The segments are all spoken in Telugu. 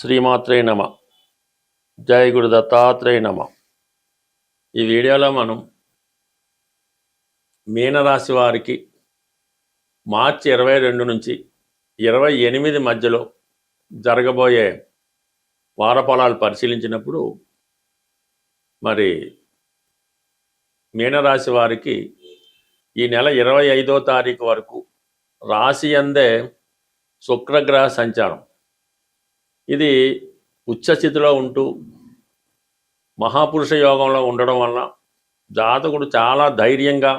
శ్రీమాత్రే నమ. జై గురు దత్తాత్రేయ నమ. ఈ వీడియోలో మనం మీనరాశి వారికి మార్చి 22 నుంచి 28 మధ్యలో జరగబోయే వారఫలాలు పరిశీలించినప్పుడు మరి మీనరాశి వారికి ఈ నెల 25వ తారీఖు వరకు రాశి అందే శుక్రగ్రహ సంచారం. ఇది ఉచ్చస్థితిలో ఉంటూ మహాపురుష యోగంలో ఉండడం వల్ల జాతకుడు చాలా ధైర్యంగా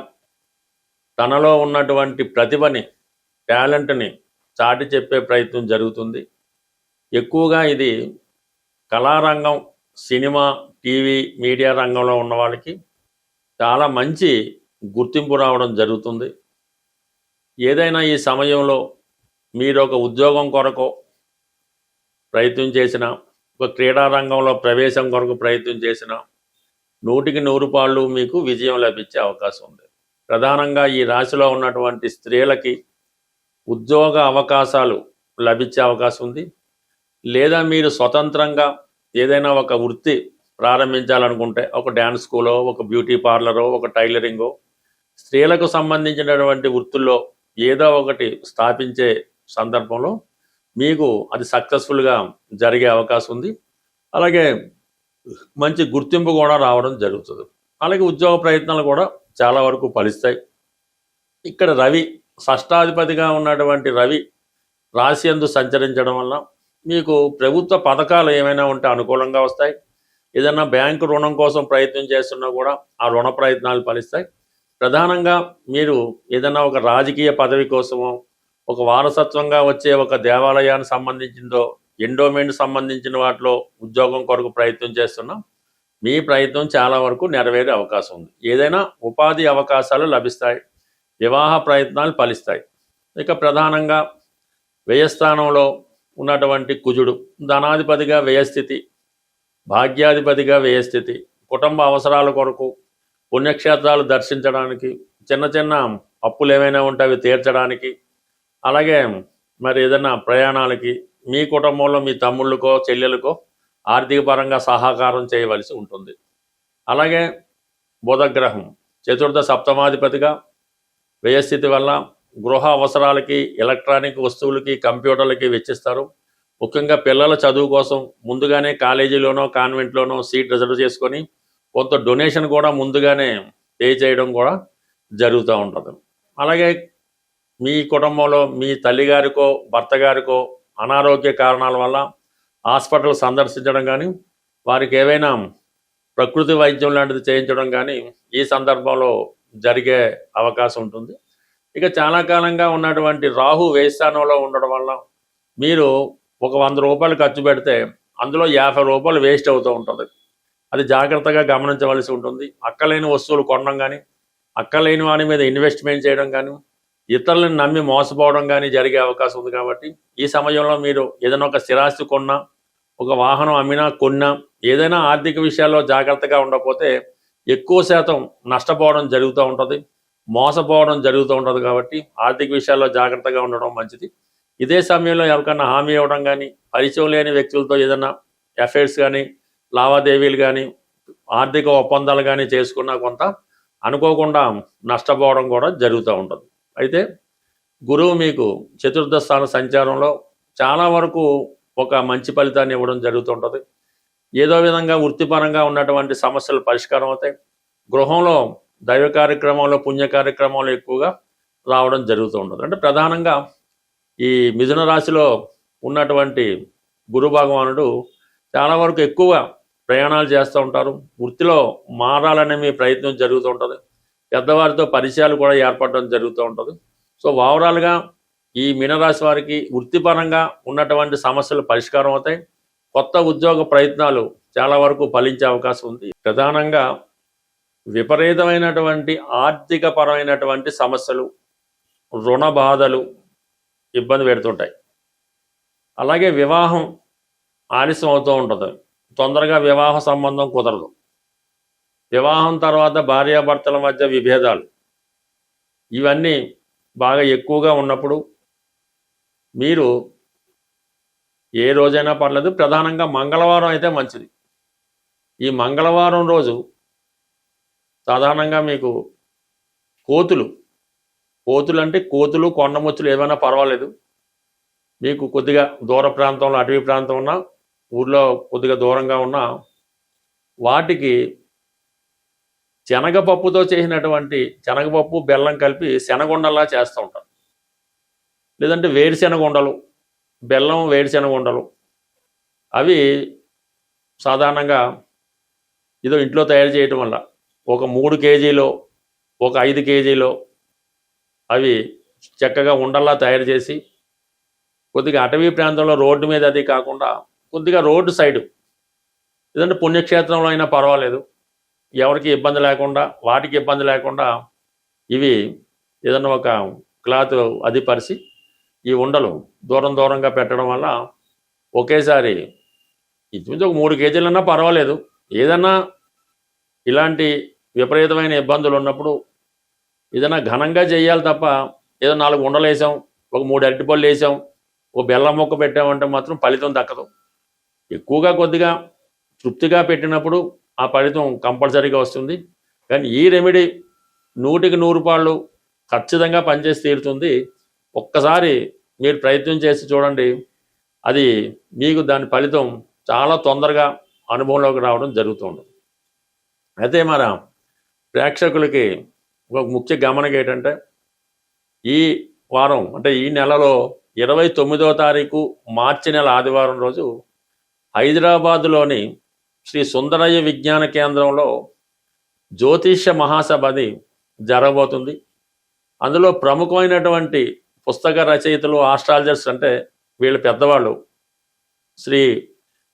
తనలో ఉన్నటువంటి ప్రతిభని, టాలెంట్ని చాటి చెప్పే ప్రయత్నం జరుగుతుంది. ఎక్కువగా ఇది కళారంగం, సినిమా, టీవీ, మీడియా రంగంలో ఉన్న వాళ్ళకి చాలా మంచి గుర్తింపు రావడం జరుగుతుంది. ఏదైనా ఈ సమయంలో మీరు ఒక ఉద్యోగం కొరకు ప్రయత్నం చేసిన, ఒక క్రీడా రంగంలో ప్రవేశం కొరకు ప్రయత్నం చేసిన 100కి 100 పాళ్ళు మీకు విజయం లభించే అవకాశం ఉంది. ప్రధానంగా ఈ రాశిలో ఉన్నటువంటి స్త్రీలకి ఉద్యోగ అవకాశాలు లభించే అవకాశం ఉంది. లేదా మీరు స్వతంత్రంగా ఏదైనా ఒక వృత్తి ప్రారంభించాలనుకుంటే, ఒక డ్యాన్స్ స్కూలో, ఒక బ్యూటీ పార్లరో, ఒక టైలరింగో, స్త్రీలకు సంబంధించినటువంటి వృత్తుల్లో ఏదో ఒకటి స్థాపించే సందర్భంలో మీకు అది సక్సెస్ఫుల్గా జరిగే అవకాశం ఉంది. అలాగే మంచి గుర్తింపు కూడా రావడం జరుగుతుంది. అలాగే ఉద్యోగ ప్రయత్నాలు కూడా చాలా వరకు ఫలిస్తాయి. ఇక్కడ రవి, షష్టాధిపతిగా ఉన్నటువంటి రవి రాశి యందు సంచరించడం వల్ల మీకు ప్రభుత్వ పథకాలు ఏమైనా ఉంటే అనుకూలంగా వస్తాయి. ఏదైనా బ్యాంకు రుణం కోసం ప్రయత్నం చేస్తున్నా కూడా ఆ రుణ ప్రయత్నాలు ఫలిస్తాయి. ప్రధానంగా మీరు ఏదైనా ఒక రాజకీయ పదవి కోసమో, ఒక వారసత్వంగా వచ్చే ఒక దేవాలయానికి సంబంధించిందో, ఎండోమెంట్ సంబంధించిన వాటిలో ఉద్యోగం కొరకు ప్రయత్నం చేస్తున్నాం. మీ ప్రయత్నం చాలా వరకు నెరవేరే అవకాశం ఉంది. ఏదైనా ఉపాధి అవకాశాలు లభిస్తాయి. వివాహ ప్రయత్నాలు ఫలిస్తాయి. ఇక ప్రధానంగా వ్యయస్థానంలో ఉన్నటువంటి కుజుడు ధనాధిపతిగా వ్యయస్థితి, భాగ్యాధిపతిగా వ్యయస్థితి, కుటుంబ అవసరాల కొరకు, పుణ్యక్షేత్రాలు దర్శించడానికి, చిన్న చిన్న అప్పులు ఏమైనా ఉంటే అవి తీర్చడానికి, అలాగే మరి ఏదైనా ప్రయాణాలకి, మీ కుటుంబంలో మీ తమ్ముళ్ళకో చెల్లెలకో ఆర్థిక పరంగా సహకారం చేయవలసి ఉంటుంది. అలాగే బుధగ్రహం చతుర్థ సప్తమాధిపతిగా వ్యయస్థితి వల్ల గృహ అవసరాలకి, ఎలక్ట్రానిక్ వస్తువులకి, కంప్యూటర్లకి వెచ్చిస్తారు. ముఖ్యంగా పిల్లల చదువు కోసం ముందుగానే కాలేజీలోనో కాన్వెంట్లోనో సీట్ రిజర్వ్ చేసుకొని కొంత డొనేషన్ కూడా ముందుగానే పే చేయడం కూడా జరుగుతూ ఉంటుంది. అలాగే మీ కుటుంబంలో మీ తల్లిగారికో భర్త గారికో అనారోగ్య కారణాల వల్ల హాస్పిటల్ సందర్శించడం కానీ, వారికి ఏవైనా ప్రకృతి వైద్యం లాంటిది చేయించడం కానీ ఈ సందర్భంలో జరిగే అవకాశం ఉంటుంది. ఇక చాలా కాలంగా ఉన్నటువంటి రాహు వ్యయస్థానంలో ఉండడం వల్ల మీరు ఒక 100 రూపాయలు ఖర్చు పెడితే అందులో 50 రూపాయలు వేస్ట్ అవుతూ ఉంటుంది. అది జాగ్రత్తగా గమనించవలసి ఉంటుంది. అక్కలేని వస్తువులు కొనడం కానీ, అక్కలేని వాని మీద ఇన్వెస్ట్మెంట్ చేయడం కానీ, ఇతరులను నమ్మి మోసపోవడం కానీ జరిగే అవకాశం ఉంది. కాబట్టి ఈ సమయంలో మీరు ఏదైనా ఒక స్థిరాస్తి కొన్నా, ఒక వాహనం అమ్మినా, కొన్నా, ఏదైనా ఆర్థిక విషయాల్లో జాగ్రత్తగా ఉండకపోతే ఎక్కువ శాతం నష్టపోవడం జరుగుతూ ఉంటుంది, మోసపోవడం జరుగుతూ ఉంటుంది. కాబట్టి ఆర్థిక విషయాల్లో జాగ్రత్తగా ఉండడం మంచిది. ఇదే సమయంలో ఎవరికైనా హామీ ఇవ్వడం కానీ, పరిచయం లేని వ్యక్తులతో ఏదైనా ఎఫైర్స్ కానీ, లావాదేవీలు కానీ, ఆర్థిక ఒప్పందాలు కానీ చేసుకున్నా కొంత అనుకోకుండా నష్టపోవడం కూడా జరుగుతూ ఉంటుంది. అయితే గురువు మీకు చతుర్థ స్థాన సంచారంలో చాలా వరకు ఒక మంచి ఫలితాన్ని ఇవ్వడం జరుగుతుంటుంది. ఏదో విధంగా వృత్తిపరంగా ఉన్నటువంటి సమస్యలు పరిష్కారం అవుతాయి. గృహంలో దైవ కార్యక్రమంలో, పుణ్య కార్యక్రమంలో ఎక్కువగా రావడం జరుగుతూ ఉంటుంది. అంటే ప్రధానంగా ఈ మిథున రాశిలో ఉన్నటువంటి గురు భగవానుడు చాలా వరకు ఎక్కువ ప్రయాణాలు చేస్తూ ఉంటారు. వృత్తిలో మారాలనే మీ ప్రయత్నం జరుగుతూ ఉంటుంది. పెద్దవారితో పరిచయాలు కూడా ఏర్పడడం జరుగుతూ ఉంటుంది. సో ఓవరాల్గా ఈ మీనరాశి వారికి వృత్తిపరంగా ఉన్నటువంటి సమస్యలు పరిష్కారం అవుతాయి. కొత్త ఉద్యోగ ప్రయత్నాలు చాలా వరకు ఫలించే అవకాశం ఉంది. ప్రధానంగా విపరీతమైనటువంటి ఆర్థిక పరమైనటువంటి సమస్యలు, రుణ బాధలు ఇబ్బంది పెడుతుంటాయి. అలాగే వివాహం ఆలస్యం అవుతూ ఉంటుంది. తొందరగా వివాహ సంబంధం కుదరదు. వివాహం తర్వాత భార్యాభర్తల మధ్య విభేదాలు, ఇవన్నీ బాగా ఎక్కువగా ఉన్నప్పుడు మీరు ఏ రోజైనా పర్లేదు, ప్రధానంగా మంగళవారం అయితే మంచిది. ఈ మంగళవారం రోజు సాధారణంగా మీకు కోతులు అంటే కోతులు, కొండముచ్చులు ఏమైనా పర్వాలేదు. మీకు కొద్దిగా దూర ప్రాంతంలో, అటవీ ప్రాంతం ఉన్నా, ఊర్లో కొద్దిగా దూరంగా ఉన్నా, వాటికి శనగపప్పుతో చేసినటువంటి శనగపప్పు బెల్లం కలిపి శనగుండల్లా చేస్తూ ఉంటారు. లేదంటే వేరుశెనగ ఉండలు, బెల్లం వేరుశెనగ ఉండలు, అవి సాధారణంగా ఏదో ఇంట్లో తయారు చేయటం వల్ల ఒక 3 కేజీలో, ఒక 5 కేజీలో అవి చక్కగా ఉండల్లా తయారు చేసి, కొద్దిగా అటవీ ప్రాంతంలో రోడ్డు మీద అది కాకుండా కొద్దిగా రోడ్డు సైడు, లేదంటే పుణ్యక్షేత్రంలో అయినా పర్వాలేదు, ఎవరికి ఇబ్బంది లేకుండా, వాటికి ఇబ్బంది లేకుండా ఇవి ఏదన్నా ఒక క్లాత్ అది పరిచి ఈ ఉండలు దూరంగా పెట్టడం వల్ల ఒకేసారి ఇంచుమించు ఒక 3 కేజీలన్నా పర్వాలేదు. ఏదన్నా ఇలాంటి విపరీతమైన ఇబ్బందులు ఉన్నప్పుడు ఏదైనా ఘనంగా చేయాలి తప్ప, ఏదో 4 ఉండలు వేసాం, ఒక 3 అరటిపళ్ళు వేసాం, ఒక బెల్లం ముక్క పెట్టామంటే మాత్రం ఫలితం దక్కదు. ఎక్కువగా కొద్దిగా తృప్తిగా పెట్టినప్పుడు ఆ ఫలితం కంపల్సరీగా వస్తుంది. కానీ ఈ రెమెడీ 100కి 100 పాళ్ళు ఖచ్చితంగా పనిచేసి తీరుతుంది. ఒక్కసారి మీరు ప్రయత్నం చేసి చూడండి, అది మీకు దాని ఫలితం చాలా తొందరగా అనుభవంలోకి రావడం జరుగుతుంది. అయితే మన ప్రేక్షకులకి ఒక ముఖ్య గమనిక ఏంటంటే, ఈ వారం అంటే ఈ నెలలో 29వ తారీఖు మార్చి నెల ఆదివారం రోజు హైదరాబాదులోని శ్రీ సుందరయ్య విజ్ఞాన కేంద్రంలో జ్యోతిష్య మహాసభది జరగబోతుంది. అందులో ప్రముఖమైనటువంటి పుస్తక రచయితలు, ఆస్ట్రాలజర్స్ అంటే వీళ్ళ పెద్దవాళ్ళు శ్రీ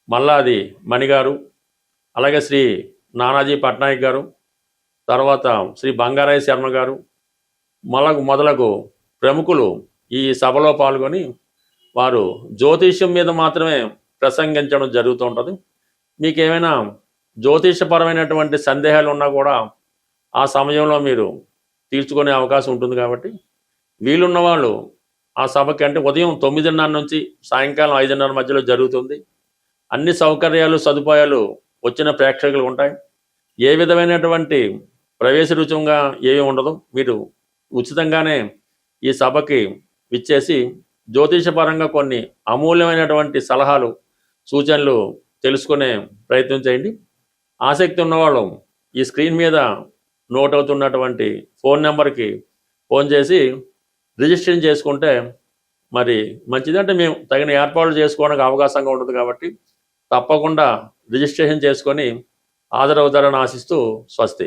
మల్లాది మణిగారు, అలాగే శ్రీ నానాజీ పట్నాయక్ గారు, తర్వాత శ్రీ బంగారాయ శర్మ గారు మొదలగు ప్రముఖులు ఈ సభలో పాల్గొని వారు జ్యోతిష్యం మీద మాత్రమే ప్రసంగించడం జరుగుతూ ఉంటుంది. మీకు ఏమైనా జ్యోతిషపరమైనటువంటి సందేహాలు ఉన్నా కూడా ఆ సమయంలో మీరు తీర్చుకునే అవకాశం ఉంటుంది. కాబట్టి వీలున్న వాళ్ళు ఆ సభకి, అంటే ఉదయం 9:30 నుంచి సాయంకాలం 5:30 మధ్యలో జరుగుతుంది. అన్ని సౌకర్యాలు, సదుపాయాలు వచ్చిన ప్రేక్షకులు ఉంటాయి. ఏ విధమైనటువంటి ప్రవేశ రుచుంగా ఏమీ ఉండదు. మీరు ఉచితంగానే ఈ సభకి విచ్చేసి జ్యోతిషపరంగా కొన్ని అమూల్యమైనటువంటి సలహాలు, సూచనలు తెలుసుకునే ప్రయత్నం చేయండి. ఆసక్తి ఉన్నవాళ్ళు ఈ స్క్రీన్ మీద నోట్ అవుతున్నటువంటి ఫోన్ నెంబర్కి ఫోన్ చేసి రిజిస్ట్రేషన్ చేసుకుంటే మరి మంచిది. అంటే మేము తగిన ఏర్పాట్లు చేసుకోవడానికి అవకాశంగా ఉంటుంది. కాబట్టి తప్పకుండా రిజిస్ట్రేషన్ చేసుకొని హాజరవుతారని ఆశిస్తూ స్వస్తి.